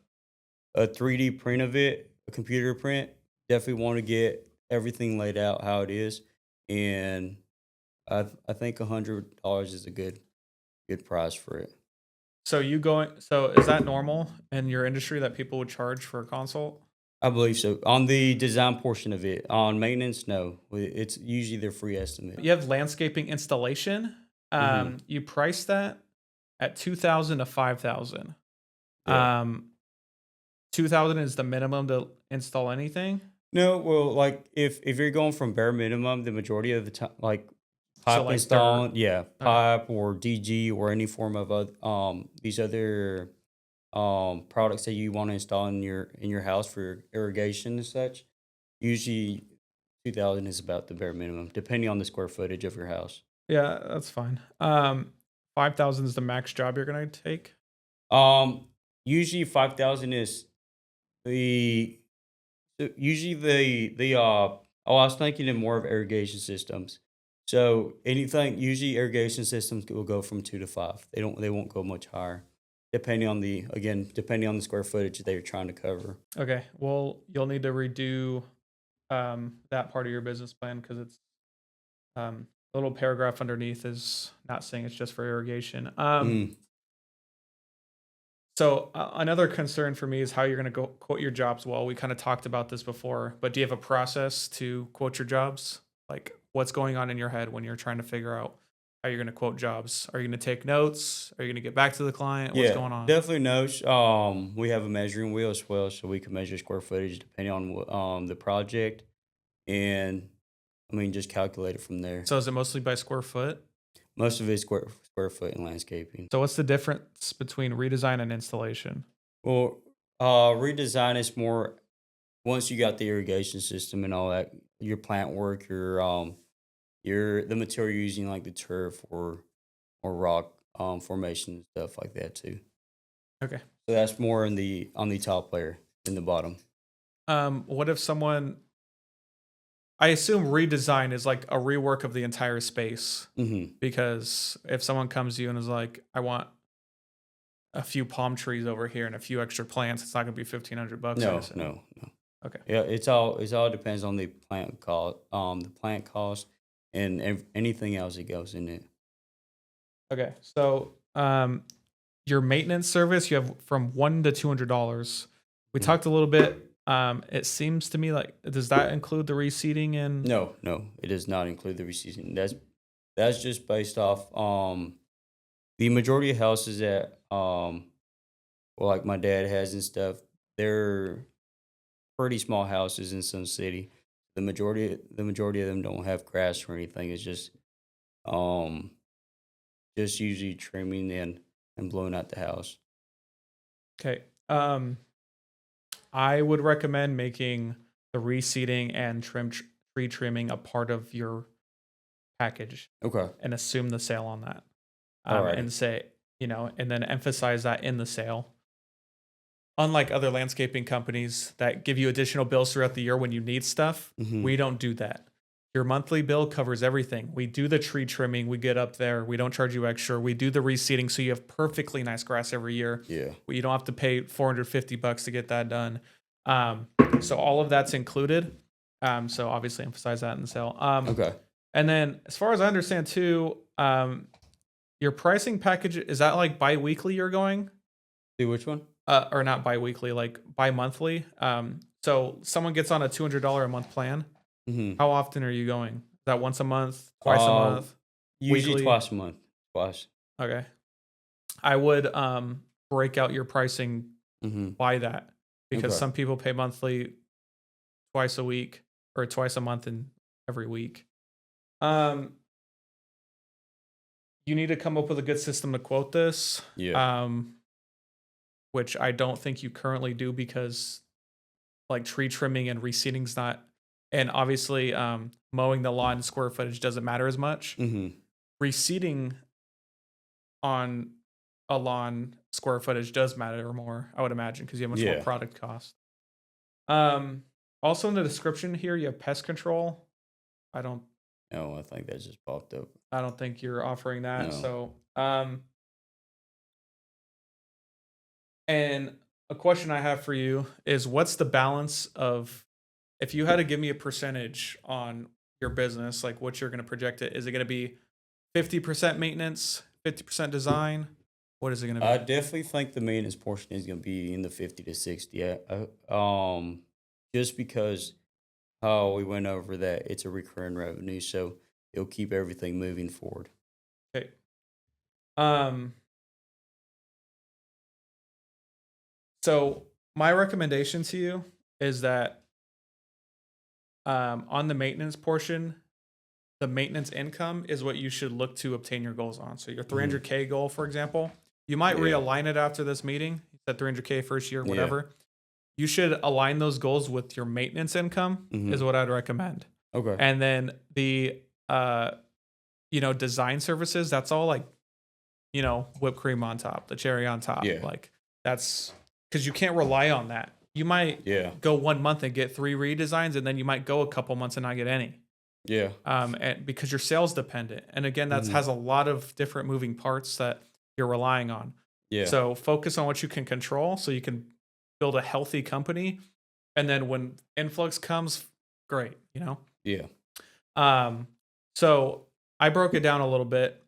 3D print of it, a computer print. Definitely want to get everything laid out how it is, and I think $100 is a good price for it. So is that normal in your industry that people would charge for a consult? I believe so. On the design portion of it, on maintenance, no. It's usually their free estimate. You have landscaping installation. Hmm. You price that at 2,000 to 5,000. Yeah. 2,000 is the minimum to install anything. No, well, like if you're going from bare minimum, the majority of the time, like So pipe like install, yeah, okay. pipe or DG or any form of these other products that you want to install in your house for irrigation and such. Usually, 2,000 is about the bare minimum, depending on the square footage of your house. Yeah, that's fine. 5,000 is the max job you're gonna take. Um, Usually 5,000 is the usually the oh, I was thinking in more of irrigation systems. So anything usually irrigation systems will go from 2 to 5. They won't go much higher, depending on the square footage they're trying to cover. Okay. Well, you'll need to redo that part of your business plan because it's the little paragraph underneath is not saying it's just for irrigation. Mm, So another concern for me is how you're going to go quote your jobs well. We kind of talked about this before, but do you have a process to quote your jobs? Like what's going on in your head when you're trying to figure out how you're going to quote jobs? Are you going to take notes? Are you going to get back to the client? What's yeah, going on? definitely knows. We have a measuring wheel as well, so we can measure square footage depending on the project, and I mean just calculate it from there. So is it mostly by square foot? Most of it is square foot in landscaping. So what's the difference between redesign and installation? Well, redesign is more once you got the irrigation system and all that. your plant work, your the material you're using, like the turf or rock formation stuff like that too. Okay. So that's more in the on the top layer than the bottom. What if someone? I assume redesign is like a rework of the entire space, Hmm. because if someone comes to you and is like, "I want a few palm trees over here and a few extra plants," it's not going to be $1,500, I No, assume. no, no. Okay. Yeah, it's all depends on the plant cost, and anything else that goes in it. Okay. So, your maintenance service, you have from $1 to $200. We Mhm. talked a little bit. It seems to me like, does that include the reseeding and? No, no, it does not include the reseason. That's just based off the majority of houses that well, like my dad has and stuff. They're pretty small houses in some city. The majority of them don't have grass or anything. It's um just usually trimming and blowing out the house. Okay. I would recommend making the reseeding and tree trimming a part of your package Okay. and assume the sale on that. Alrighty. And say, and then emphasize that in the sale. Unlike other landscaping companies that give you additional bills throughout the year when you need stuff, Mm-hmm. we don't do that. Your monthly bill covers everything. We do the tree trimming, we get up there, we don't charge you extra. We do the reseeding so you have perfectly nice grass every year. Yeah. You don't have to pay $450 to get that done. Um, so all of that's included. So obviously emphasize that in the sale. Okay. And then as far as I understand too, your pricing package, is that like bi-weekly you're going? Do which one? Or not bi-weekly, like bi-monthly. So someone gets on a $200 a month plan. Mm-hmm. How often are you going? Is that once a month, twice a Uh, month, Usually weekly? twice a month. Twice. Okay. I would break out your pricing Mm-hmm. by that, because Okay. some people pay monthly twice a week or twice a month and every week. Um, you need to come up with a good system to quote this. Yeah. Which I don't think you currently do, because like tree trimming and reseeding's not, and obviously mowing the lawn square footage doesn't matter as much. Mm-hmm. Reseeding on a lawn square footage does matter more, I would imagine, because you have much more Yeah. product cost. Um, Also in the description here, you have pest control. I don't, No, I think that just popped up. I don't think you're offering that. No. So, and a question I have for you is, what's the balance of, if you had to give me a percentage on your business, like what you're going to project it, is it going to be 50% maintenance, 50% design? What is it going to I be? definitely think the maintenance portion is going to be in the 50 to 60. Just because how we went over that, it's a recurring revenue, so it'll keep everything moving forward. Okay. Um, so my recommendation to you is that on the maintenance portion, the maintenance income is what you should look to obtain your goals on. So your Hmm. 300K goal, for example, you might Yeah. realign it after this meeting. You said 300K first year, Yeah. whatever. You should align those goals with your maintenance income, is Hmm. what I'd recommend. Okay. And then the design services, that's all like, whipped cream on top, the cherry on top. Yeah. Like, that's because you can't rely on that. You might Yeah. go 1 month and get 3 redesigns, and then you might go a couple months and not get any. Yeah. And because you're sales dependent, and again, that Hmm. has a lot of different moving parts that you're relying on. Yeah. So focus on what you can control, so you can build a healthy company, and then when influx comes, great. Yeah. So I broke it down a little bit.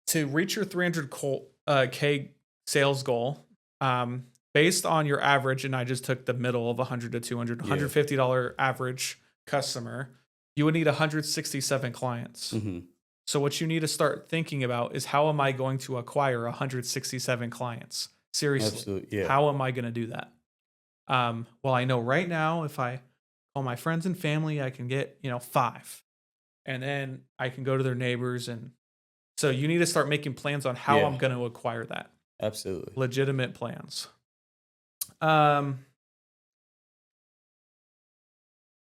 To reach your 300K sales goal, based on your average, and I just took the middle of 100 to 200, Yeah. $150 average customer, you would need 167 clients. Hmm. So what you need to start thinking about is, how am I going to acquire 167 clients? Seriously, Absolutely. Yeah. how am I going to do that? Well, I know right now, if I call my friends and family, I can get 5, and then I can go to their neighbors, and so you need to start making plans on how Yeah. I'm going to acquire that. Absolutely. Legitimate plans. Um,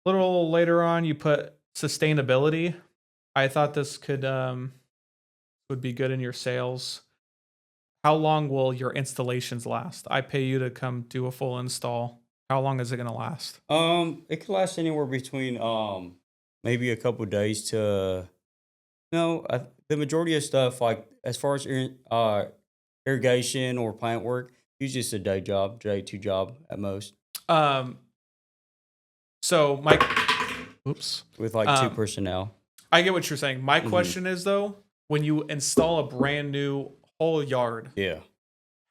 little later on, you put sustainability. I thought this would be good in your sales. How long will your installations last? I pay you to come do a full install. How long is it going to last? It could last anywhere between maybe a couple days to no. The majority of stuff, like as far as irrigation or plant work, usually it's a day two job at most, Um, so my oops. with like two Um, personnel. I get what you're saying. My Hmm. question is though, when you install a brand new whole yard, Yeah.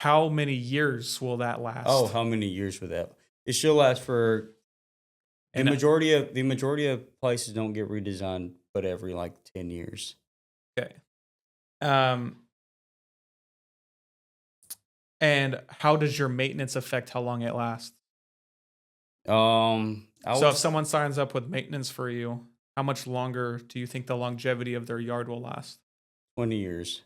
how many years will that Oh, last? how many years for that? It should last for And the majority of places don't get redesigned, but every like 10 years. okay. Um, and how does your maintenance affect how long it lasts? I So would if someone signs up with maintenance for you, how much longer do you think the longevity of their yard will last? 20 years.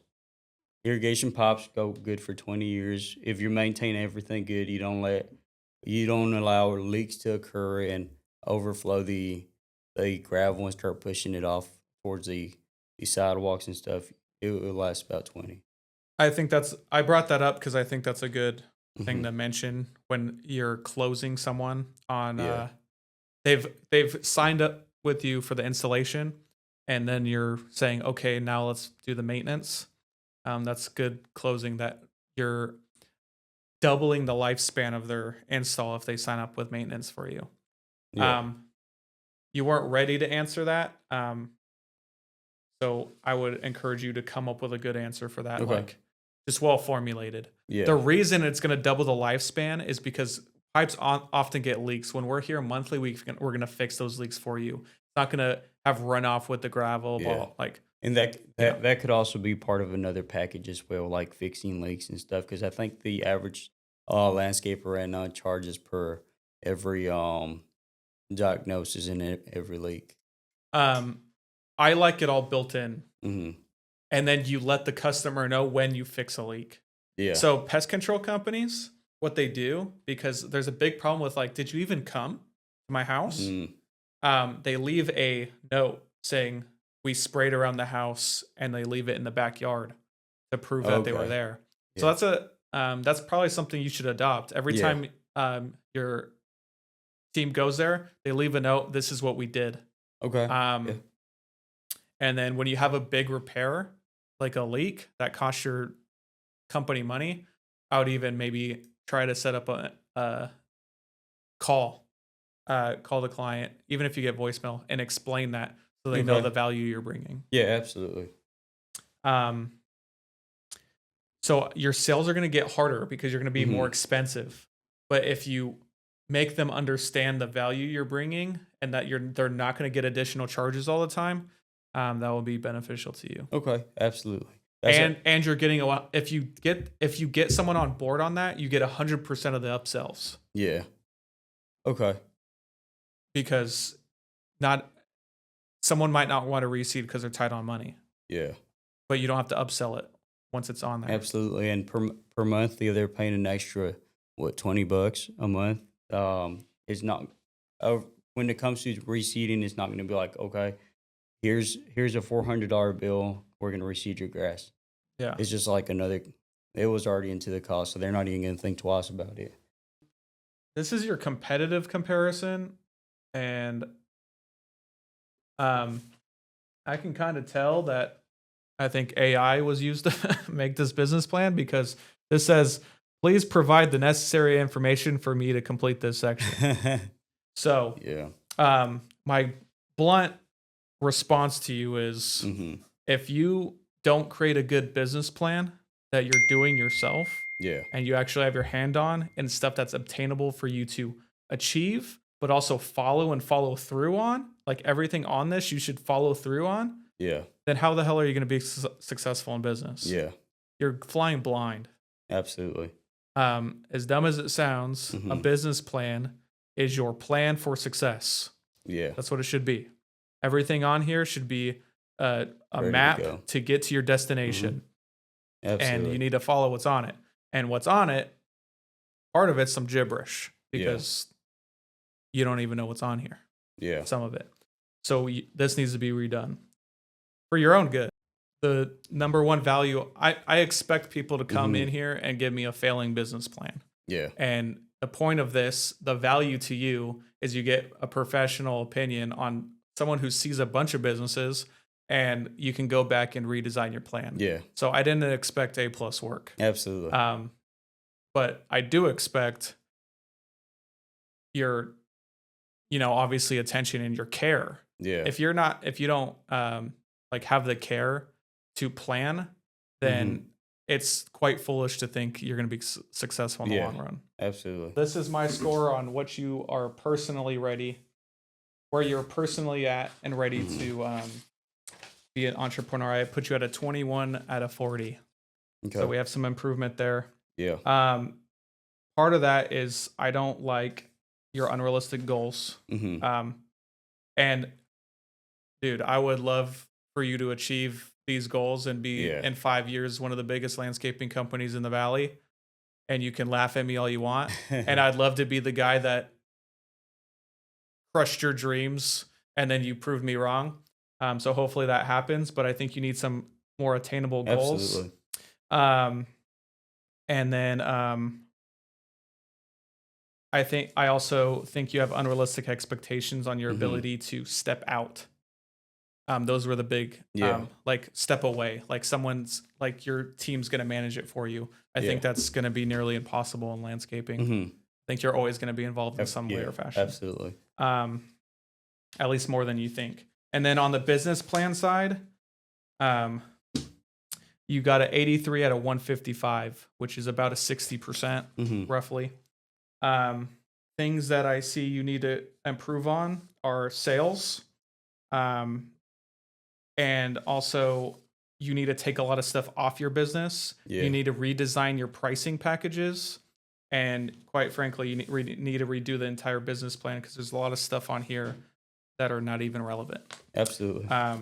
Irrigation pipes go good for 20 years. If you maintain everything good, you don't allow leaks to occur and overflow the gravel and start pushing it off towards the sidewalks and stuff. It will last about 20. I brought that up because I think that's a good thing Hmm. to mention when you're closing someone on Yeah. they've signed up with you for the installation and then you're saying, okay, now let's do the maintenance. That's good closing that you're doubling the lifespan of their install if they sign up with maintenance for you. Yeah. Um, you weren't ready to answer that. So I would encourage you to come up with a good answer for that, Okay. like just well formulated. The Yeah. reason it's going to double the lifespan is because pipes often get leaks. When we're here monthly, we're going to fix those leaks for you. It's not going to have runoff with the gravel, Yeah. like And that you know. that could also be part of another package as well, like fixing leaks and stuff. Because I think the average landscaper right now charges per every diagnosis and every leak. Um, I like it all built in, Hmm. and then you let the customer know when you fix a leak. Yeah. So pest control companies, what they do, because there's a big problem with like, did you even come to my house? Mm. They leave a note saying we sprayed around the house, and they leave it in the backyard to prove that they were Okay. there. So Yeah. that's probably something you should adopt. Every Yeah. time your team goes there, they leave a note. This is what we did. Okay. Yeah. Um, and then when you have a big repair, like a leak that costs your company money, I would even maybe try to set up a call, call the client, even if you get voicemail, and explain that so they know Okay. the value you're bringing. Yeah. Absolutely. Um, so your sales are going to get harder because you're going to be more Hmm. expensive. But if you make them understand the value you're bringing and that they're not going to get additional charges all the time, that will be beneficial to you. Okay. Absolutely. That's it. And you're getting a lot. If you get someone on board on that, you get 100% of the upsells Yeah. Okay. because not someone might not want to reseed because they're tight on money, Yeah. but you don't have to upsell it once it's on there. Absolutely. And per month, they're paying an extra what, $20 a month. It's not uh, when it comes to reseeding, it's not going to be like, okay, here's a $400 bill. We're going to reseed your grass. Yeah. It's just like another. It was already into the cost, so they're not even going to think twice about it. This is your competitive comparison, and I can kind of tell that I think AI was used to make this business plan because this says, please provide the necessary information for me to complete this section. So, Yeah. my blunt response to you is Hmm. if you don't create a good business plan that you're doing yourself Yeah. and you actually have your hand on and stuff that's obtainable for you to achieve, but also follow through on, like everything on this, you should follow through on, Yeah. then how the hell are you going to be successful in business? Yeah. You're flying blind. Absolutely. As dumb as it sounds, a Mhm. business plan is your plan for success. Yeah. That's what it should be. Everything on here should be a Ready to map go. to get to your destination, and Absolutely. you need to follow what's on it. And what's on it, part of it's some gibberish Yeah. because you don't even know what's on here. Yeah. some of it. So this needs to be redone for your own good. The number one value, I expect people to come in here and give me a failing business plan. Yeah. And the point of this, the value to you is you get a professional opinion on someone who sees a bunch of businesses, and you can go back and redesign your plan. Yeah. So I didn't expect A+ work. Absolutely. But I do expect your, obviously attention and your care. Yeah. If you don't like have the care to plan, then it's quite foolish to think you're going to be successful in the long run. Absolutely. This is my score on what you are personally ready, where you're personally at and ready to be an entrepreneur. I put you at a 21 out of 40. Okay. So we have some improvement there. Yeah. Part of that is I don't like your unrealistic goals. And dude, I would love for you to achieve these goals and be in 5 years one of the biggest landscaping companies in the valley. And you can laugh at me all you want. And I'd love to be the guy that crushed your dreams and then you proved me wrong. So hopefully that happens, but I think you need some more attainable goals. Absolutely. And then I also think you have unrealistic expectations on your ability to step out. Those were the big, like step away, like like your team's going to manage it for you. I think that's going to be nearly impossible in landscaping. I think you're always going to be involved in some way or fashion. Absolutely. At least more than you think. And then on the business plan side, you got an 83 out of 155, which is about a 60% roughly. Things that I see you need to improve on are sales. And also you need to take a lot of stuff off your business. Yeah. You need to redesign your pricing packages. And quite frankly, you need to redo the entire business plan because there's a lot of stuff on here that are not even relevant. Absolutely. I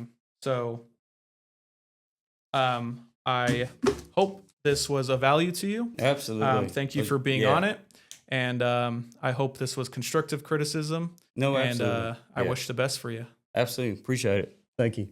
hope this was of value to you. Absolutely. Thank you for being on it. And I hope this was constructive criticism. No, and absolutely. I wish the best for you. Absolutely. Appreciate it. Thank you.